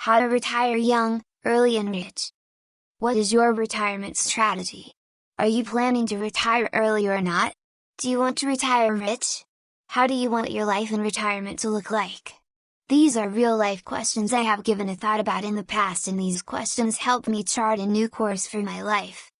How to retire young, early and rich. What is your retirement strategy? Are you planning to retire early or not? Do you want to retire rich? How do you want your life in retirement to look like? These are real-life questions I have given a thought about in the past, and these questions help me chart a new course for my life.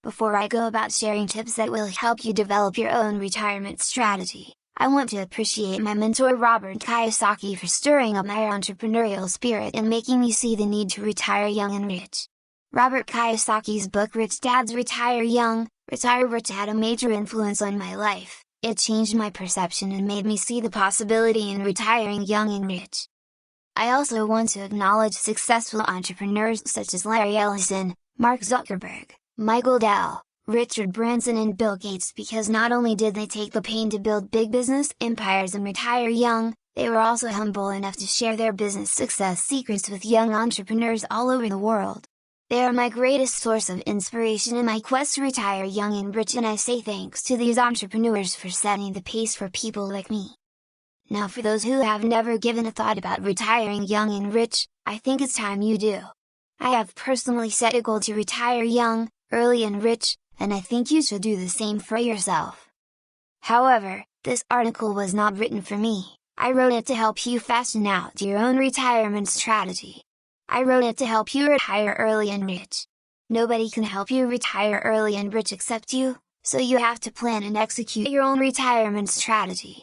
Before I go about sharing tips that will help you develop your own retirement strategy, I want to appreciate my mentor Robert Kiyosaki for stirring up my entrepreneurial spirit and making me see the need to retire young and rich. Robert Kiyosaki's book Rich Dads Retire Young, Retire Rich had a major influence on my life. It changed my perception and made me see the possibility in retiring young and rich. I also want to acknowledge successful entrepreneurs such as Larry Ellison, Mark Zuckerberg, Michael Dell, Richard Branson and Bill Gates, because not only did they take the pain to build big business empires and retire young, they were also humble enough to share their business success secrets with young entrepreneurs all over the world. They are my greatest source of inspiration in my quest to retire young and rich, and I say thanks to these entrepreneurs for setting the pace for people like me. Now, for those who have never given a thought about retiring young and rich, I think it's time you do. I have personally set a goal to retire young, early and rich, and I think you should do the same for yourself. However, this article was not written for me. I wrote it to help you fashion out your own retirement strategy. I wrote it to help you retire early and rich. Nobody can help you retire early and rich except you, so you have to plan and execute your own retirement strategy.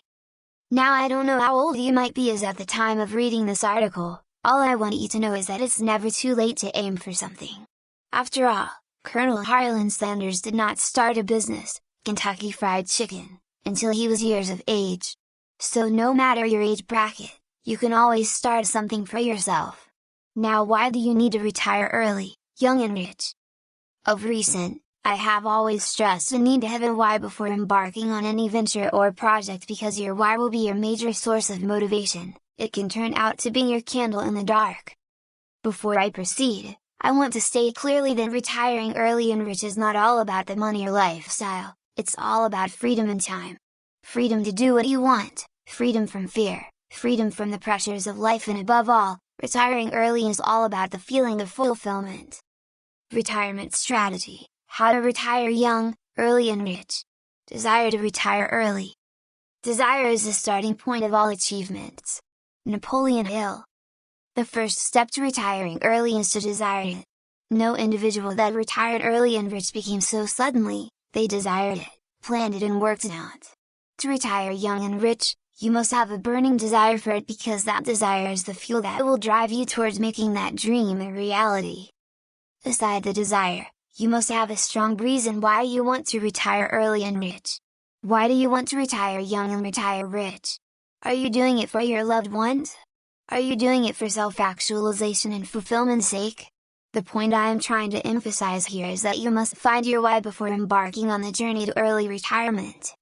Now, I don't know how old you might be as at the time of reading this article. All I want you to know is that it's never too late to aim for something. After all, Colonel Harlan Sanders did not start a business, Kentucky Fried Chicken, until he was years of age. So no matter your age bracket, you can always start something for yourself. Now, why do you need to retire early, young and rich? Of recent, I have always stressed the need to have a why before embarking on any venture or project, because your why will be your major source of motivation. It can turn out to be your candle in the dark. Before I proceed, I want to state clearly that retiring early and rich is not all about the money or lifestyle, it's all about freedom and time. Freedom to do what you want, freedom from fear, freedom from the pressures of life, and above all, retiring early is all about the feeling of fulfillment. Retirement strategy: how to retire young, early and rich. Desire to retire early. Desire is the starting point of all achievements. Napoleon Hill. The first step to retiring early is to desire it. No individual that retired early and rich became so suddenly. They desired it, planned it and worked it out. To retire young and rich, you must have a burning desire for it, because that desire is the fuel that will drive you towards making that dream a reality. Aside the desire, you must have a strong reason why you want to retire early and rich. Why do you want to retire young and retire rich? Are you doing it for your loved ones? Are you doing it for self-actualization and fulfillment's sake? The point I am trying to emphasize here is that you must find your why before embarking on the journey to early retirement.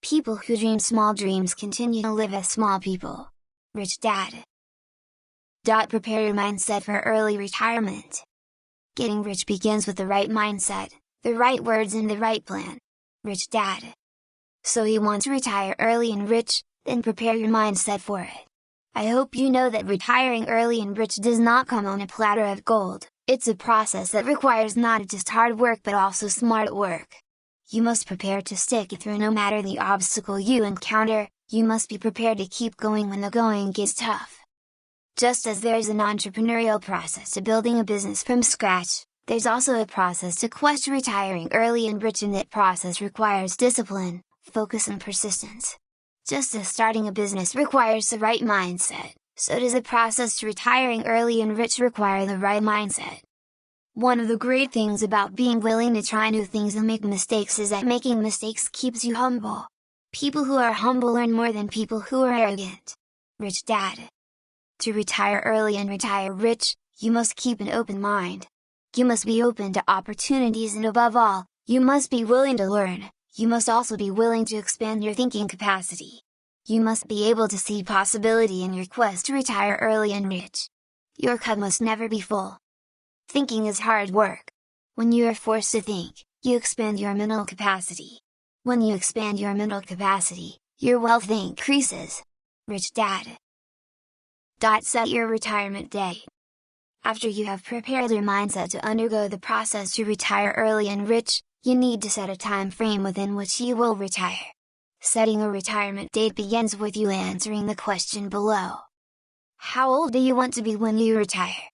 People who dream small dreams continue to live as small people. Rich Dad. Prepare your mindset for early retirement. Getting rich begins with the right mindset, the right words and the right plan. Rich Dad. So you want to retire early and rich, then prepare your mindset for it. I hope you know that retiring early and rich does not come on a platter of gold. It's a process that requires not just hard work but also smart work. You must prepare to stick it through no matter the obstacle you encounter. You must be prepared to keep going when the going gets tough. Just as there's an entrepreneurial process to building a business from scratch, there's also a process to quest retiring early and rich, and that process requires discipline, focus and persistence. Just as starting a business requires the right mindset, so does the process to retiring early and rich require the right mindset. One of the great things about being willing to try new things and make mistakes is that making mistakes keeps you humble. People who are humble learn more than people who are arrogant. Rich Dad. To retire early and retire rich, you must keep an open mind. You must be open to opportunities, and above all, you must be willing to learn. You must also be willing to expand your thinking capacity. You must be able to see possibility in your quest to retire early and rich. Your cup must never be full. Thinking is hard work. When you are forced to think, you expand your mental capacity. When you expand your mental capacity, your wealth increases. Rich Dad. Set your retirement date. After you have prepared your mindset to undergo the process to retire early and rich, you need to set a time frame within which you will retire. Setting a retirement date begins with you answering the question below. How old do you want to be when you retire?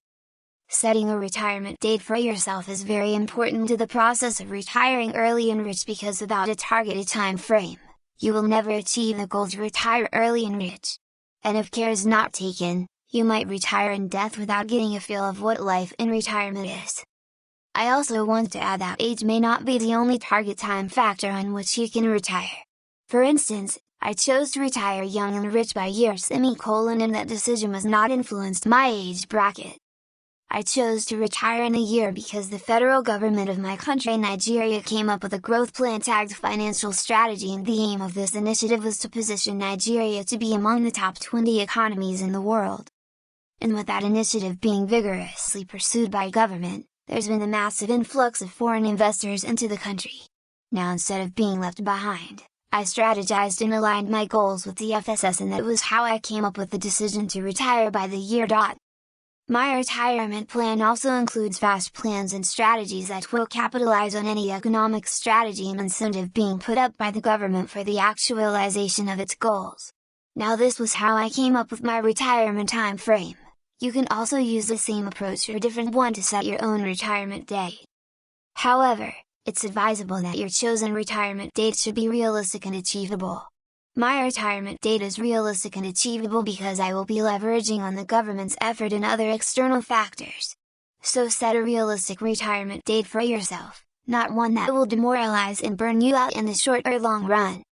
Setting a retirement date for yourself is very important to the process of retiring early and rich because without a targeted time frame, you will never achieve the goal to retire early and rich. And if care is not taken, you might retire in death without getting a feel of what life in retirement is. I also want to add that age may not be the only target time factor on which you can retire. For instance, I chose to retire young and rich by year and that decision was not influenced by my age bracket. I chose to retire in a year because the federal government of my country, Nigeria, came up with a growth plan tagged financial strategy, and the aim of this initiative was to position Nigeria to be among the top 20 economies in the world. And with that initiative being vigorously pursued by government, there's been a massive influx of foreign investors into the country. Now instead of being left behind, I strategized and aligned my goals with the FSS, and that was how I came up with the decision to retire by the year. My retirement plan also includes fast plans and strategies that will capitalize on any economic strategy and incentive being put up by the government for the actualization of its goals. Now this was how I came up with my retirement time frame. You can also use the same approach or a different one to set your own retirement date. However, it's advisable that your chosen retirement date should be realistic and achievable. My retirement date is realistic and achievable because I will be leveraging on the government's effort and other external factors. So set a realistic retirement date for yourself, not one that will demoralize and burn you out in the short or long run.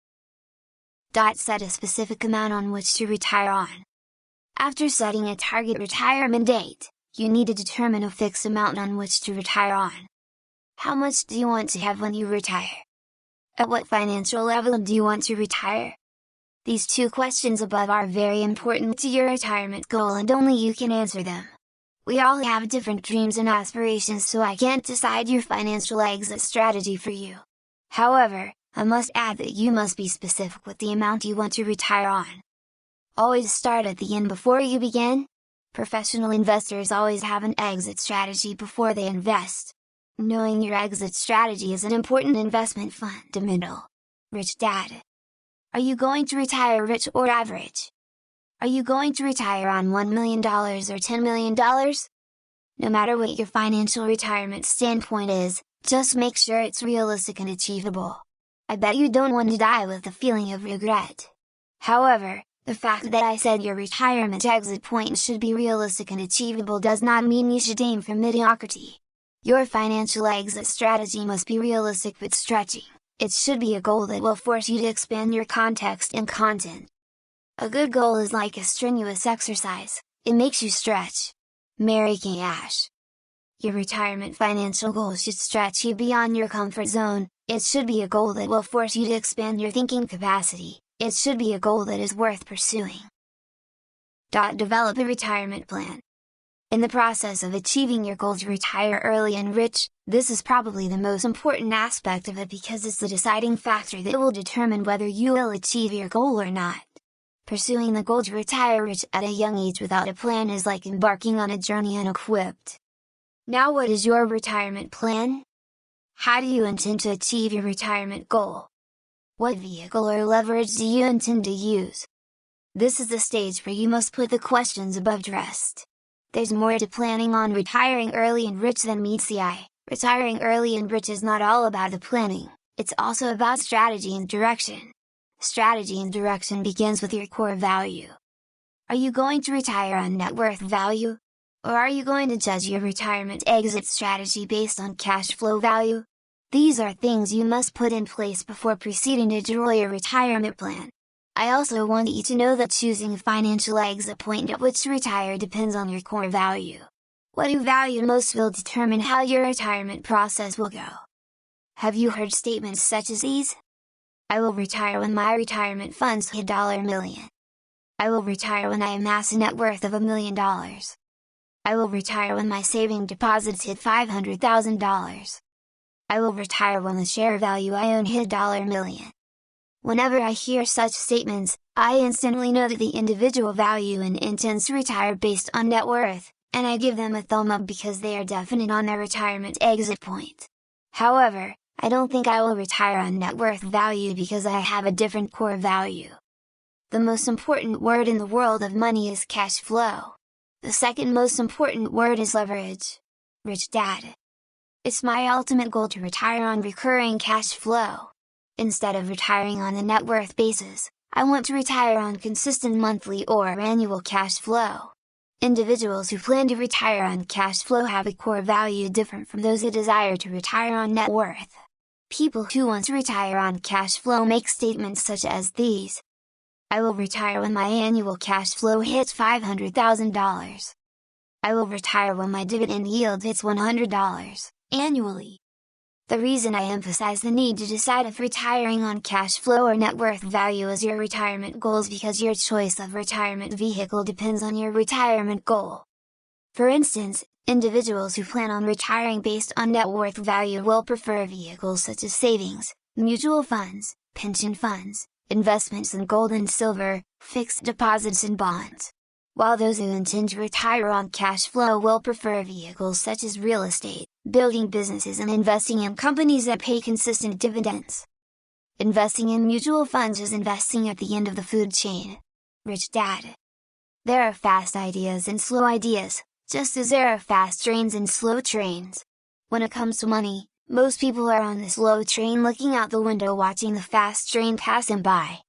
Set a specific amount on which to retire on. After setting a target retirement date, you need to determine a fixed amount on which to retire on. How much do you want to have when you retire? At what financial level do you want to retire? These two questions above are very important to your retirement goal, and only you can answer them. We all have different dreams and aspirations, so I can't decide your financial exit strategy for you. However, I must add that you must be specific with the amount you want to retire on. Always start at the end before you begin. Professional investors always have an exit strategy before they invest. Knowing your exit strategy is an important investment fundamental. Rich Dad. Are you going to retire rich or average? Are you going to retire on $1 million or $10 million? No matter what your financial retirement standpoint is, just make sure it's realistic and achievable. I bet you don't want to die with a feeling of regret. However, the fact that I said your retirement exit point should be realistic and achievable does not mean you should aim for mediocrity. Your financial exit strategy must be realistic but stretching. It should be a goal that will force you to expand your context and content. A good goal is like a strenuous exercise, it makes you stretch. Mary Kay Ash. Your retirement financial goal should stretch you beyond your comfort zone. It should be a goal that will force you to expand your thinking capacity. It should be a goal that is worth pursuing. Develop a retirement plan. In the process of achieving your goal to retire early and rich, this is probably the most important aspect of it because it's the deciding factor that will determine whether you will achieve your goal or not. Pursuing the goal to retire rich at a young age without a plan is like embarking on a journey unequipped. Now, what is your retirement plan? How do you intend to achieve your retirement goal? What vehicle or leverage do you intend to use? This is the stage where you must put the questions above addressed. There's more to planning on retiring early and rich than meets the eye. Retiring early and rich is not all about the planning, it's also about strategy and direction. Strategy and direction begins with your core value. Are you going to retire on net worth value? Or are you going to judge your retirement exit strategy based on cash flow value? These are things you must put in place before proceeding to draw your retirement plan. I also want you to know that choosing a financial exit point at which to retire depends on your core value. What you value most will determine how your retirement process will go. Have you heard statements such as these? I will retire when my retirement funds hit $1,000,000. I will retire when I amass a net worth of $1 million. I will retire when my saving deposits hit $500,000. I will retire when the share value I own hit $1,000,000. Whenever I hear such statements, I instantly know that the individual value and intends to retire based on net worth, and I give them a thumb up because they are definite on their retirement exit point. However, I don't think I will retire on net worth value because I have a different core value. The most important word in the world of money is cash flow. The second most important word is leverage. Rich Dad. It's my ultimate goal to retire on recurring cash flow. Instead of retiring on a net worth basis, I want to retire on consistent monthly or annual cash flow. Individuals who plan to retire on cash flow have a core value different from those who desire to retire on net worth. People who want to retire on cash flow make statements such as these. I will retire when my annual cash flow hits $500,000. I will retire when my dividend yield hits $100 annually. The reason I emphasize the need to decide if retiring on cash flow or net worth value is your retirement goal is because your choice of retirement vehicle depends on your retirement goal. For instance, individuals who plan on retiring based on net worth value will prefer vehicles such as savings, mutual funds, pension funds, investments in gold and silver, fixed deposits and bonds. While those who intend to retire on cash flow will prefer vehicles such as real estate, building businesses and investing in companies that pay consistent dividends. Investing in mutual funds is investing at the end of the food chain. Rich Dad. There are fast ideas and slow ideas, just as there are fast trains and slow trains. When it comes to money, most people are on the slow train looking out the window watching the fast train pass them by.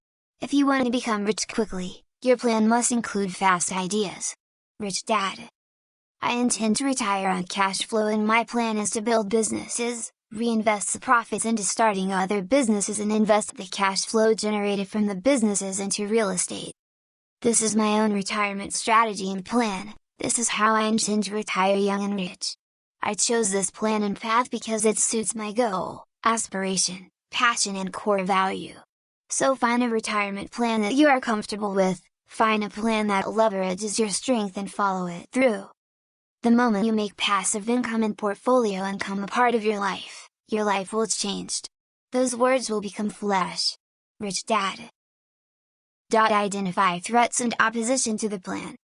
If you want to become rich quickly, your plan must include fast ideas. Rich Dad. I intend to retire on cash flow and my plan is to build businesses, reinvest the profits into starting other businesses and invest the cash flow generated from the businesses into real estate. This is my own retirement strategy and plan. This is how I intend to retire young and rich. I chose this plan and path because it suits my goal, aspiration, passion and core value. So find a retirement plan that you are comfortable with, find a plan that leverages your strength and follow it through. The moment you make passive income and portfolio income a part of your life will change. Those words will become flesh. Rich Dad. Identify threats and opposition to the plan.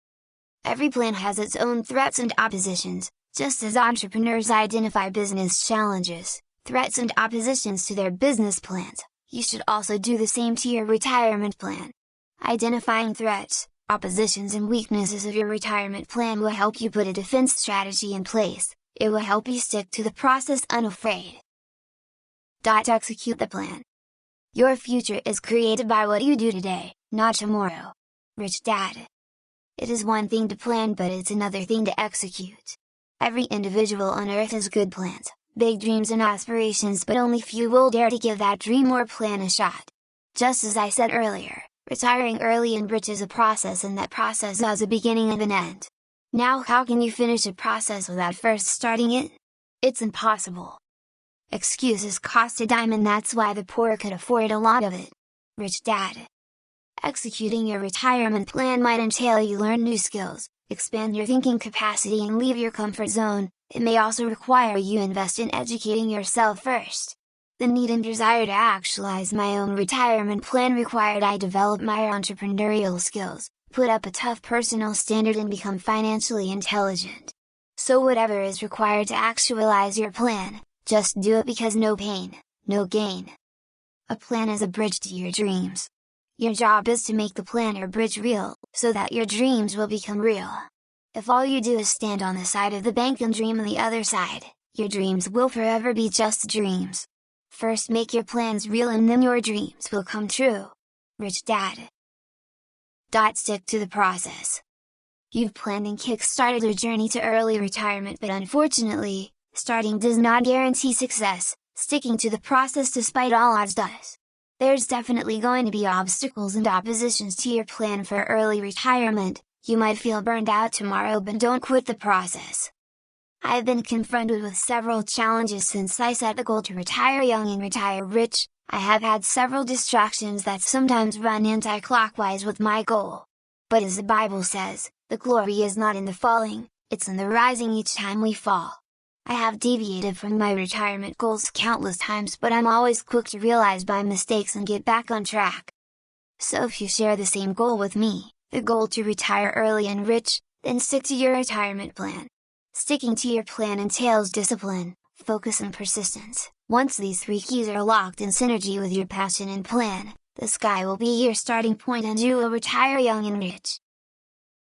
Every plan has its own threats and oppositions, just as entrepreneurs identify business challenges, threats and oppositions to their business plans. You should also do the same to your retirement plan. Identifying threats, oppositions and weaknesses of your retirement plan will help you put a defense strategy in place. It will help you stick to the process unafraid. Execute the plan. Your future is created by what you do today, not tomorrow. Rich Dad. It is one thing to plan, but it's another thing to execute. Every individual on earth has good plans, big dreams and aspirations, but only few will dare to give that dream or plan a shot. Just as I said earlier, retiring early and rich is a process and that process has a beginning and an end. Now how can you finish a process without first starting it? It's impossible. Excuses cost a dime and that's why the poor could afford a lot of it. Rich Dad. Executing your retirement plan might entail you learn new skills, expand your thinking capacity and leave your comfort zone. It may also require you invest in educating yourself first. The need and desire to actualize my own retirement plan required I develop my entrepreneurial skills, put up a tough personal standard and become financially intelligent. So whatever is required to actualize your plan, just do it because no pain, no gain. A plan is a bridge to your dreams. Your job is to make the plan or bridge real, so that your dreams will become real. If all you do is stand on the side of the bank and dream on the other side, your dreams will forever be just dreams. First make your plans real and then your dreams will come true. Rich Dad. Stick to the process. You've planned and kick-started your journey to early retirement, but unfortunately, starting does not guarantee success, sticking to the process despite all odds does. There's definitely going to be obstacles and oppositions to your plan for early retirement. You might feel burned out tomorrow, but don't quit the process. I've been confronted with several challenges since I set the goal to retire young and retire rich. I have had several distractions that sometimes run anti-clockwise with my goal. But as the Bible says, the glory is not in the falling, it's in the rising each time we fall. I have deviated from my retirement goals countless times, but I'm always quick to realize my mistakes and get back on track. So if you share the same goal with me, the goal to retire early and rich, Then stick to your retirement plan. Sticking to your plan entails discipline, focus and persistence. Once these three keys are locked in synergy with your passion and plan, the sky will be your starting point and you will retire young and rich.